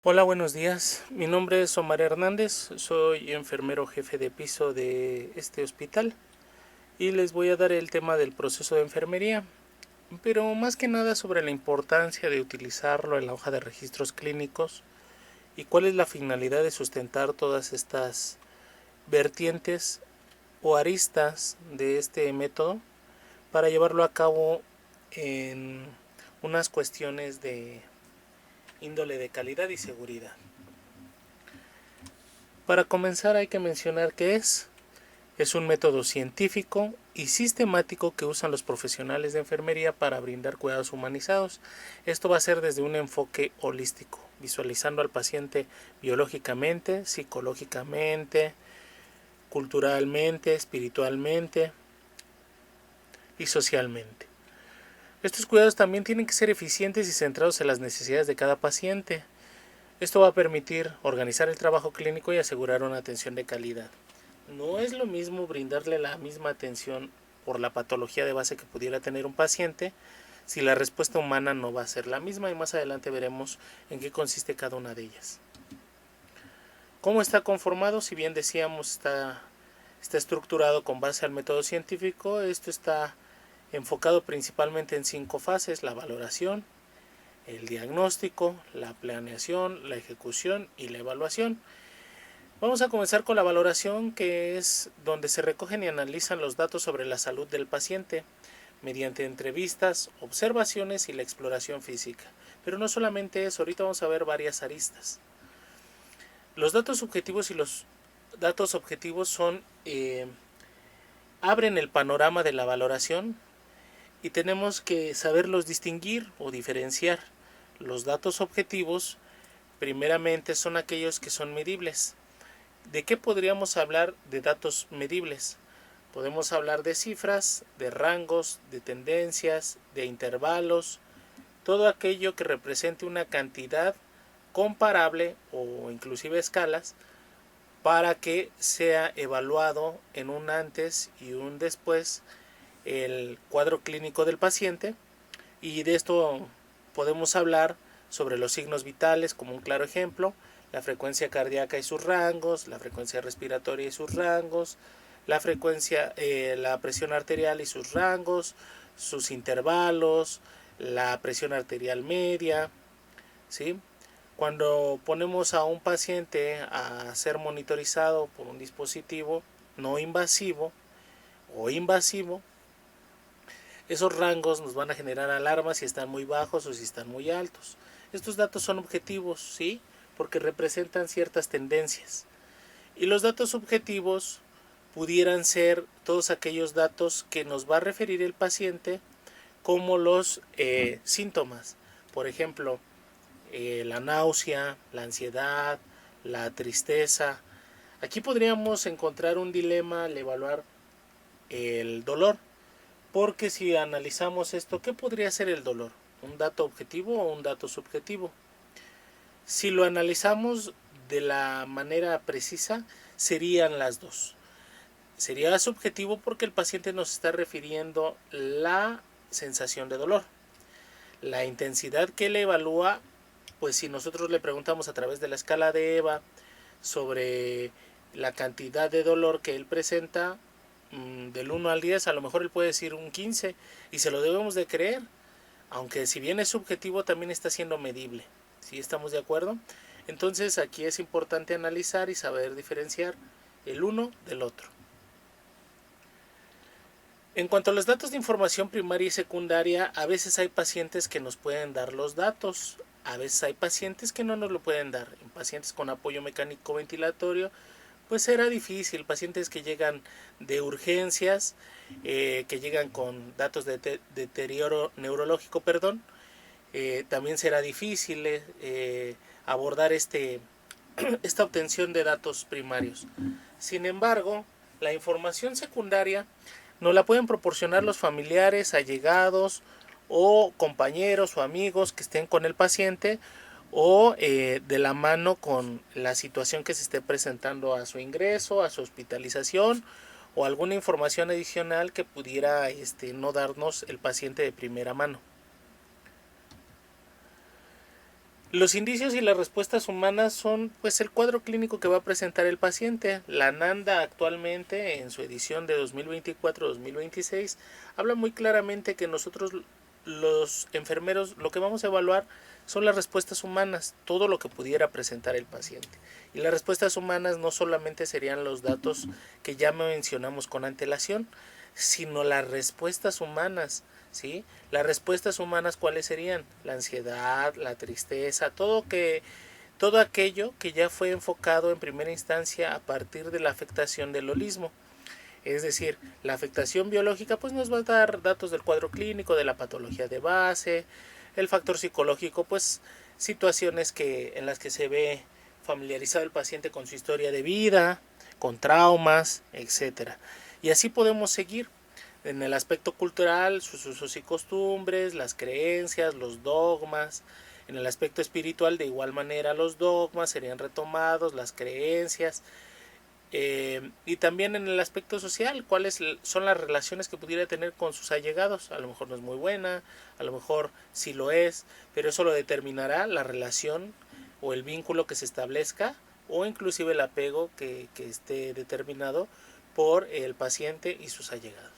Hola, buenos días. Mi nombre es Omar Hernández, soy enfermero jefe de piso de este hospital y les voy a dar el tema del proceso de enfermería, pero más que nada sobre la importancia de utilizarlo en la hoja de registros clínicos y cuál es la finalidad de sustentar todas estas vertientes o aristas de este método para llevarlo a cabo en unas cuestiones de índole de calidad y seguridad. Para comenzar hay que mencionar que es un método científico y sistemático que usan los profesionales de enfermería para brindar cuidados humanizados. Esto va a ser desde un enfoque holístico, visualizando al paciente biológicamente, psicológicamente, culturalmente, espiritualmente y socialmente. Estos cuidados también tienen que ser eficientes y centrados en las necesidades de cada paciente. Esto va a permitir organizar el trabajo clínico y asegurar una atención de calidad. No es lo mismo brindarle la misma atención por la patología de base que pudiera tener un paciente si la respuesta humana no va a ser la misma, y más adelante veremos en qué consiste cada una de ellas. ¿Cómo está conformado? Si bien decíamos está estructurado con base al método científico, esto está enfocado principalmente en 5 fases: la valoración, el diagnóstico, la planeación, la ejecución y la evaluación. Vamos a comenzar con la valoración, que es donde se recogen y analizan los datos sobre la salud del paciente mediante entrevistas, observaciones y la exploración física. Pero no solamente eso, ahorita vamos a ver varias aristas. Los datos subjetivos y los datos objetivos abren el panorama de la valoración y tenemos que saberlos distinguir o diferenciar. Los datos objetivos primeramente son aquellos que son medibles. ¿De qué podríamos hablar de datos medibles? Podemos hablar de cifras, de rangos, de tendencias, de intervalos, todo aquello que represente una cantidad comparable o inclusive escalas para que sea evaluado en un antes y un después el cuadro clínico del paciente. Y de esto podemos hablar sobre los signos vitales como un claro ejemplo: la frecuencia cardíaca y sus rangos, la frecuencia respiratoria y sus rangos, la presión arterial y sus rangos, sus intervalos, la presión arterial media, ¿sí? Cuando ponemos a un paciente a ser monitorizado por un dispositivo no invasivo o invasivo, esos rangos nos van a generar alarmas si están muy bajos o si están muy altos. Estos datos son objetivos, ¿sí? Porque representan ciertas tendencias. Y los datos subjetivos pudieran ser todos aquellos datos que nos va a referir el paciente, como los síntomas. Por ejemplo, la náusea, la ansiedad, la tristeza. Aquí podríamos encontrar un dilema al evaluar el dolor, porque si analizamos esto, ¿qué podría ser el dolor? ¿Un dato objetivo o un dato subjetivo? Si lo analizamos de la manera precisa, serían las dos. Sería subjetivo porque el paciente nos está refiriendo la sensación de dolor. La intensidad que él evalúa, pues si nosotros le preguntamos a través de la escala de EVA sobre la cantidad de dolor que él presenta, del 1 al 10, a lo mejor él puede decir un 15 y se lo debemos de creer, aunque si bien es subjetivo también está siendo medible. ¿Sí estamos de acuerdo? Entonces aquí es importante analizar y saber diferenciar el uno del otro. En cuanto a los datos de información primaria y secundaria, a veces hay pacientes que nos pueden dar los datos, a veces hay pacientes que no nos lo pueden dar. En pacientes con apoyo mecánico ventilatorio, pues será difícil. Pacientes que llegan de urgencias, que llegan con datos de deterioro neurológico, también será difícil abordar esta obtención de datos primarios. Sin embargo, la información secundaria nos la pueden proporcionar los familiares, allegados o compañeros o amigos que estén con el paciente, o de la mano con la situación que se esté presentando a su ingreso, a su hospitalización, o alguna información adicional que pudiera no darnos el paciente de primera mano. Los indicios y las respuestas humanas son pues el cuadro clínico que va a presentar el paciente. La NANDA actualmente en su edición de 2024-2026 habla muy claramente que nosotros los enfermeros lo que vamos a evaluar son las respuestas humanas, todo lo que pudiera presentar el paciente. Y las respuestas humanas no solamente serían los datos que ya mencionamos con antelación, sino las respuestas humanas, ¿sí? Las respuestas humanas, ¿cuáles serían? La ansiedad, la tristeza, todo aquello que ya fue enfocado en primera instancia a partir de la afectación del holismo. Es decir, la afectación biológica pues nos va a dar datos del cuadro clínico, de la patología de base, el factor psicológico, pues situaciones en las que se ve familiarizado el paciente con su historia de vida, con traumas, etcétera. Y así podemos seguir. En el aspecto cultural, sus usos y costumbres, las creencias, los dogmas. En el aspecto espiritual, de igual manera, los dogmas serían retomados, las creencias. Y también en el aspecto social, cuáles son las relaciones que pudiera tener con sus allegados. A lo mejor no es muy buena, a lo mejor sí lo es, pero eso lo determinará la relación o el vínculo que se establezca o inclusive el apego que esté determinado por el paciente y sus allegados.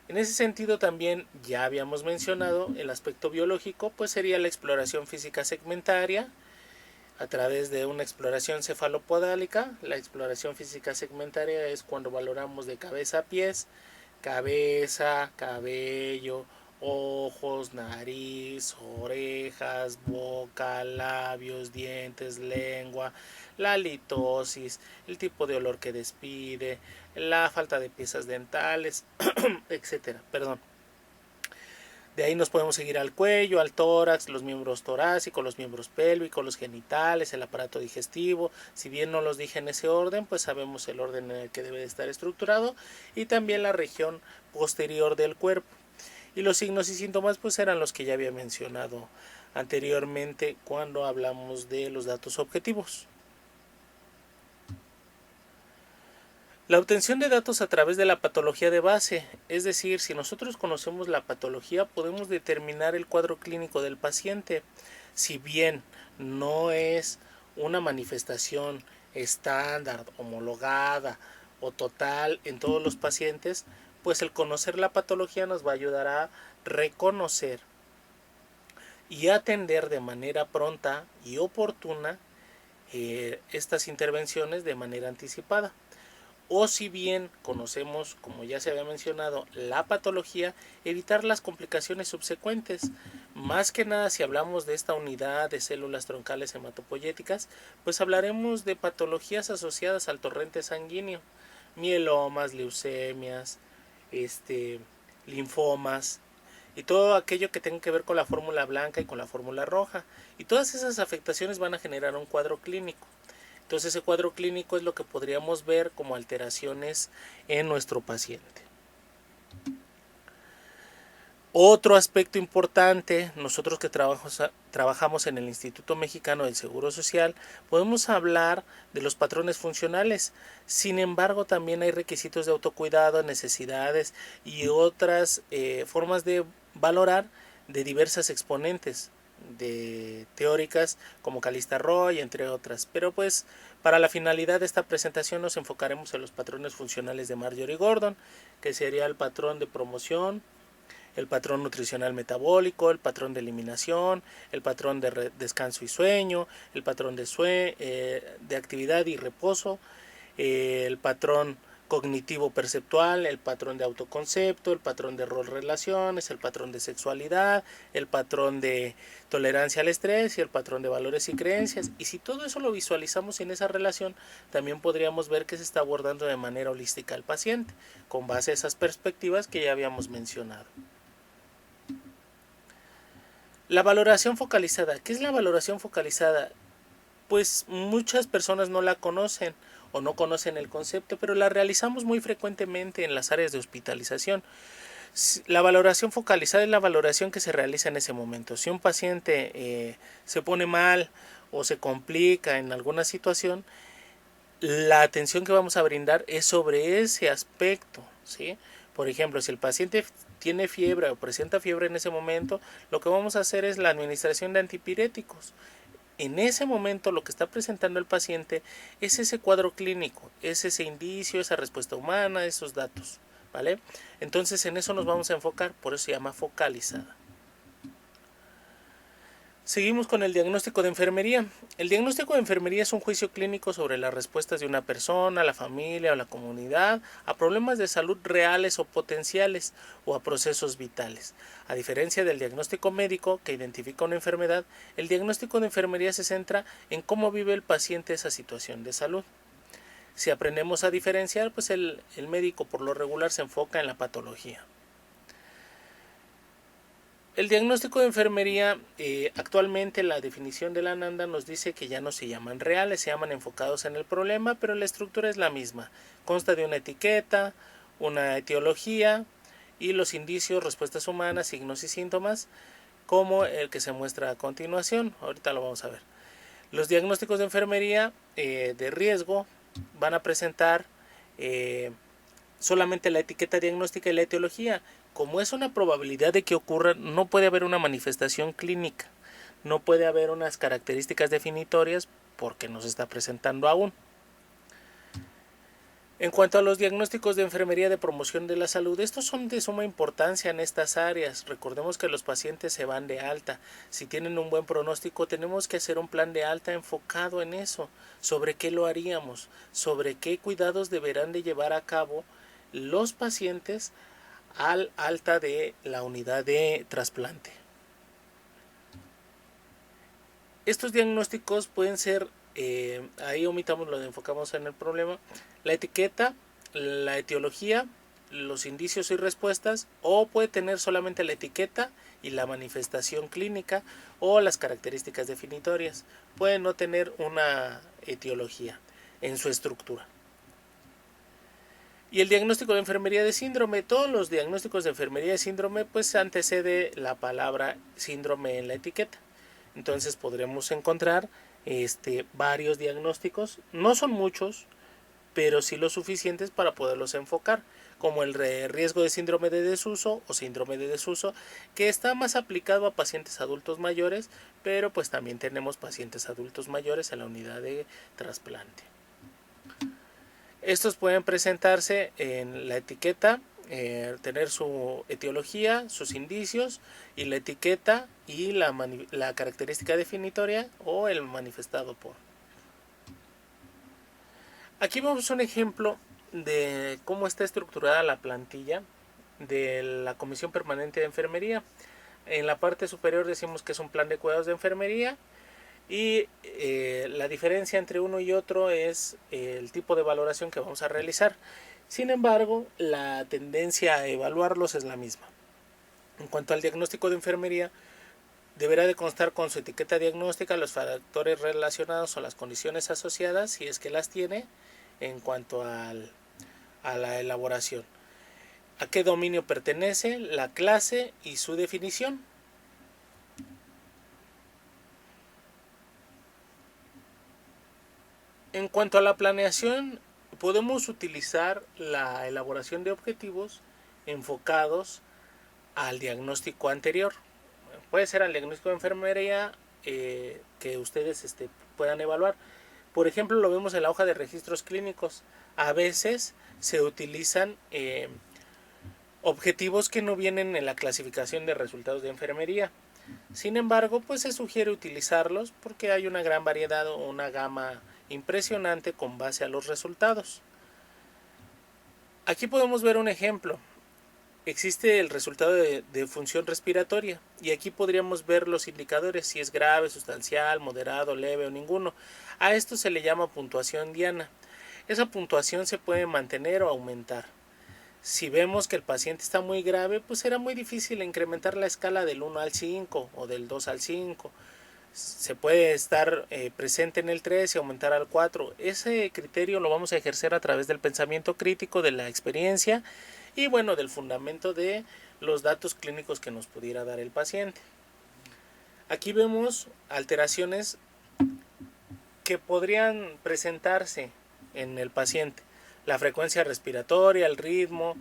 En ese sentido también ya habíamos mencionado el aspecto biológico, pues sería la exploración física segmentaria a través de una exploración cefalopodálica. La exploración física segmentaria es cuando valoramos de cabeza a pies, cabeza, cabello, ojos, nariz, orejas, boca, labios, dientes, lengua, la litosis, el tipo de olor que despide, la falta de piezas dentales, etcétera. Perdón. De ahí nos podemos seguir al cuello, al tórax, los miembros torácicos, los miembros pélvicos, los genitales, el aparato digestivo. Si bien no los dije en ese orden, pues sabemos el orden en el que debe de estar estructurado y también la región posterior del cuerpo. Y los signos y síntomas pues eran los que ya había mencionado anteriormente cuando hablamos de los datos objetivos. La obtención de datos a través de la patología de base, es decir, si nosotros conocemos la patología podemos determinar el cuadro clínico del paciente. Si bien no es una manifestación estándar, homologada o total en todos los pacientes, pues el conocer la patología nos va a ayudar a reconocer y atender de manera pronta y oportuna estas intervenciones de manera anticipada. O si bien conocemos, como ya se había mencionado, la patología, evitar las complicaciones subsecuentes. Más que nada, si hablamos de esta unidad de células troncales hematopoyéticas, pues hablaremos de patologías asociadas al torrente sanguíneo, mielomas, leucemias, linfomas y todo aquello que tenga que ver con la fórmula blanca y con la fórmula roja. Y todas esas afectaciones van a generar un cuadro clínico. Entonces ese cuadro clínico es lo que podríamos ver como alteraciones en nuestro paciente. Otro aspecto importante, nosotros que trabajamos en el Instituto Mexicano del Seguro Social, podemos hablar de los patrones funcionales. Sin embargo, también hay requisitos de autocuidado, necesidades y otras formas de valorar de diversas exponentes de teóricas como Calista Roy, entre otras. Pero pues para la finalidad de esta presentación nos enfocaremos en los patrones funcionales de Marjorie Gordon, que sería el patrón de promoción, el patrón nutricional metabólico, el patrón de eliminación, el patrón de descanso y sueño, el patrón de actividad y reposo, el patrón cognitivo perceptual, el patrón de autoconcepto, el patrón de rol relaciones, el patrón de sexualidad, el patrón de tolerancia al estrés y el patrón de valores y creencias. Y si todo eso lo visualizamos en esa relación, también podríamos ver que se está abordando de manera holística al paciente, con base a esas perspectivas que ya habíamos mencionado. La valoración focalizada. ¿Qué es la valoración focalizada? Pues muchas personas no la conocen o no conocen el concepto, pero la realizamos muy frecuentemente en las áreas de hospitalización. La valoración focalizada es la valoración que se realiza en ese momento. Si un paciente se pone mal o se complica en alguna situación, la atención que vamos a brindar es sobre ese aspecto, ¿sí? Por ejemplo, si el paciente tiene fiebre o presenta fiebre en ese momento, lo que vamos a hacer es la administración de antipiréticos. En ese momento lo que está presentando el paciente es ese cuadro clínico, es ese indicio, esa respuesta humana, esos datos, ¿vale? Entonces en eso nos vamos a enfocar, por eso se llama focalizada. Seguimos con el diagnóstico de enfermería. El diagnóstico de enfermería es un juicio clínico sobre las respuestas de una persona, la familia o la comunidad a problemas de salud reales o potenciales o a procesos vitales. A diferencia del diagnóstico médico que identifica una enfermedad, el diagnóstico de enfermería se centra en cómo vive el paciente esa situación de salud. Si aprendemos a diferenciar, pues el médico por lo regular se enfoca en la patología. El diagnóstico de enfermería, actualmente la definición de la NANDA nos dice que ya no se llaman reales, se llaman enfocados en el problema, pero la estructura es la misma. Consta de una etiqueta, una etiología y los indicios, respuestas humanas, signos y síntomas, como el que se muestra a continuación. Ahorita lo vamos a ver. Los diagnósticos de enfermería de riesgo van a presentar solamente la etiqueta diagnóstica y la etiología. Como es una probabilidad de que ocurra, no puede haber una manifestación clínica, no puede haber unas características definitorias porque no se está presentando aún. En cuanto a los diagnósticos de enfermería de promoción de la salud, estos son de suma importancia en estas áreas. Recordemos que los pacientes se van de alta. Si tienen un buen pronóstico, tenemos que hacer un plan de alta enfocado en eso. ¿Sobre qué lo haríamos? ¿Sobre qué cuidados deberán de llevar a cabo los pacientes al alta de la unidad de trasplante? Estos diagnósticos pueden ser, ahí omitamos lo de enfocamos en el problema, la etiqueta, la etiología, los indicios y respuestas, o puede tener solamente la etiqueta y la manifestación clínica o las características definitorias. Puede no tener una etiología en su estructura. Y el diagnóstico de enfermería de síndrome, todos los diagnósticos de enfermería de síndrome pues antecede la palabra síndrome en la etiqueta. Entonces podremos encontrar varios diagnósticos, no son muchos, pero sí lo suficientes para poderlos enfocar, como el riesgo de síndrome de desuso o síndrome de desuso, que está más aplicado a pacientes adultos mayores, pero pues también tenemos pacientes adultos mayores en la unidad de trasplante. Estos pueden presentarse en la etiqueta, tener su etiología, sus indicios y la etiqueta y la característica definitoria o el manifestado por. Aquí vemos un ejemplo de cómo está estructurada la plantilla de la Comisión Permanente de Enfermería. En la parte superior decimos que es un plan de cuidados de enfermería. Y la diferencia entre uno y otro es el tipo de valoración que vamos a realizar. Sin embargo, la tendencia a evaluarlos es la misma. En cuanto al diagnóstico de enfermería, deberá de constar con su etiqueta diagnóstica, los factores relacionados o las condiciones asociadas, si es que las tiene, en cuanto a la elaboración. A qué dominio pertenece, la clase y su definición. En cuanto a la planeación, podemos utilizar la elaboración de objetivos enfocados al diagnóstico anterior. Puede ser al diagnóstico de enfermería que ustedes puedan evaluar. Por ejemplo, lo vemos en la hoja de registros clínicos. A veces se utilizan objetivos que no vienen en la clasificación de resultados de enfermería. Sin embargo, pues se sugiere utilizarlos porque hay una gran variedad o una gama impresionante con base a los resultados. Aquí podemos ver un ejemplo. Existe el resultado de función respiratoria y aquí podríamos ver los indicadores, si es grave, sustancial, moderado, leve o ninguno. A esto se le llama puntuación diana. Esa puntuación se puede mantener o aumentar. Si vemos que el paciente está muy grave, pues será muy difícil incrementar la escala del 1 al 5 o del 2 al 5. Se puede estar presente en el 3 y aumentar al 4. Ese criterio lo vamos a ejercer a través del pensamiento crítico, de la experiencia y bueno, del fundamento de los datos clínicos que nos pudiera dar el paciente. Aquí vemos alteraciones que podrían presentarse en el paciente. La frecuencia respiratoria, el ritmo,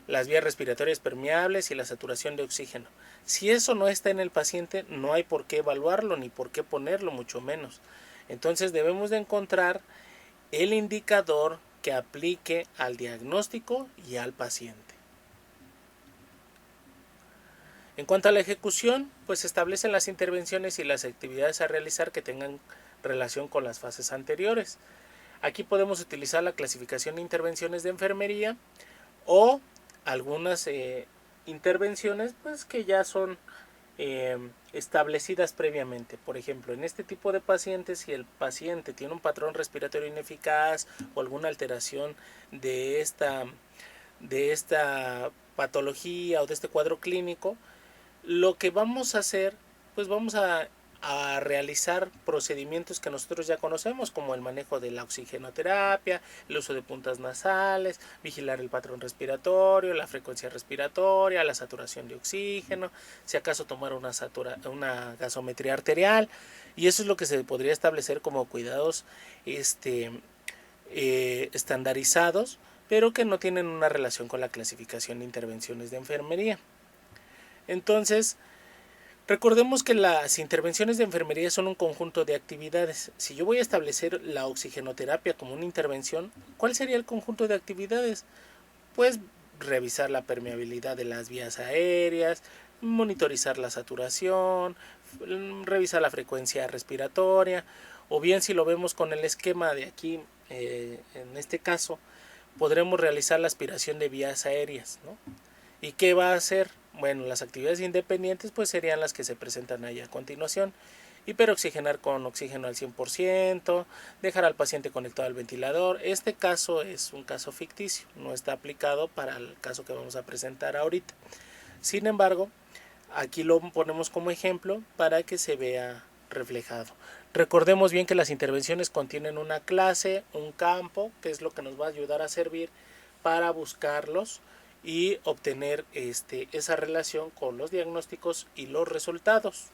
las vías respiratorias permeables y la saturación de oxígeno. Si eso no está en el paciente, no hay por qué evaluarlo ni por qué ponerlo, mucho menos. Entonces debemos de encontrar el indicador que aplique al diagnóstico y al paciente. En cuanto a la ejecución, pues se establecen las intervenciones y las actividades a realizar que tengan relación con las fases anteriores. Aquí podemos utilizar la clasificación de intervenciones de enfermería o algunas intervenciones pues que ya son establecidas previamente. Por ejemplo, en este tipo de pacientes, si el paciente tiene un patrón respiratorio ineficaz o alguna alteración de esta patología o de este cuadro clínico, lo que vamos a hacer, pues vamos a realizar procedimientos que nosotros ya conocemos, como el manejo de la oxigenoterapia, el uso de puntas nasales, vigilar el patrón respiratorio, la frecuencia respiratoria, la saturación de oxígeno, si acaso tomar una gasometría arterial, y eso es lo que se podría establecer como cuidados estandarizados, pero que no tienen una relación con la clasificación de intervenciones de enfermería. Entonces, recordemos que las intervenciones de enfermería son un conjunto de actividades. Si yo voy a establecer la oxigenoterapia como una intervención, ¿cuál sería el conjunto de actividades? Pues revisar la permeabilidad de las vías aéreas, monitorizar la saturación, revisar la frecuencia respiratoria, o bien si lo vemos con el esquema de aquí, en este caso, podremos realizar la aspiración de vías aéreas, ¿no? ¿Y qué va a hacer? Bueno, las actividades independientes pues serían las que se presentan ahí a continuación. Hiperoxigenar con oxígeno al 100%, dejar al paciente conectado al ventilador. Este caso es un caso ficticio, no está aplicado para el caso que vamos a presentar ahorita. Sin embargo, aquí lo ponemos como ejemplo para que se vea reflejado. Recordemos bien que las intervenciones contienen una clase, un campo, que es lo que nos va a ayudar a servir para buscarlos y obtener esa relación con los diagnósticos y los resultados.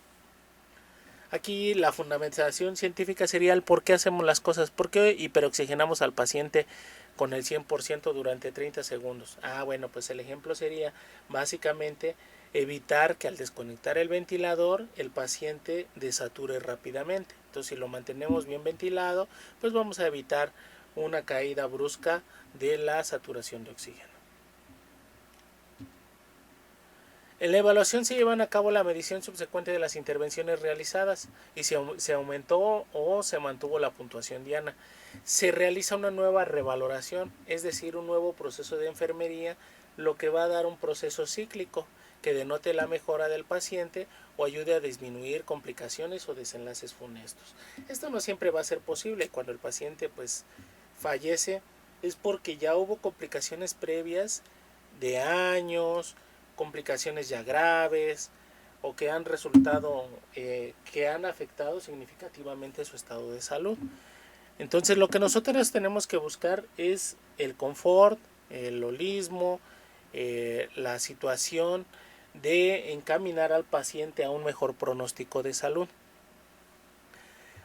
Aquí la fundamentación científica sería el por qué hacemos las cosas, por qué hiperoxigenamos al paciente con el 100% durante 30 segundos. Bueno, pues el ejemplo sería básicamente evitar que al desconectar el ventilador el paciente desature rápidamente. Entonces, si lo mantenemos bien ventilado, pues vamos a evitar una caída brusca de la saturación de oxígeno. En la evaluación se llevan a cabo la medición subsecuente de las intervenciones realizadas y se aumentó o se mantuvo la puntuación diana. Se realiza una nueva revaloración, es decir, un nuevo proceso de enfermería, lo que va a dar un proceso cíclico que denote la mejora del paciente o ayude a disminuir complicaciones o desenlaces funestos. Esto no siempre va a ser posible. Cuando el paciente pues fallece es porque ya hubo complicaciones previas de años, complicaciones ya graves o que han resultado, que han afectado significativamente su estado de salud. Entonces lo que nosotros tenemos que buscar es el confort, el holismo, la situación de encaminar al paciente a un mejor pronóstico de salud.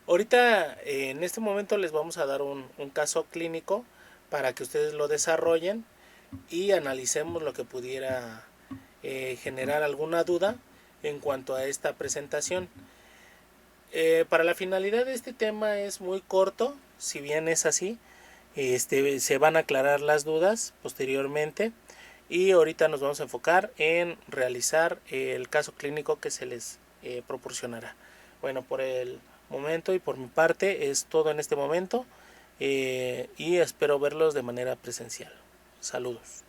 Ahorita en este momento les vamos a dar un caso clínico para que ustedes lo desarrollen y analicemos lo que pudiera generar alguna duda en cuanto a esta presentación. Para la finalidad de este tema es muy corto, si bien es así, se van a aclarar las dudas posteriormente y ahorita nos vamos a enfocar en realizar el caso clínico que se les proporcionará. Bueno, por el momento y por mi parte es todo en este momento y espero verlos de manera presencial. Saludos.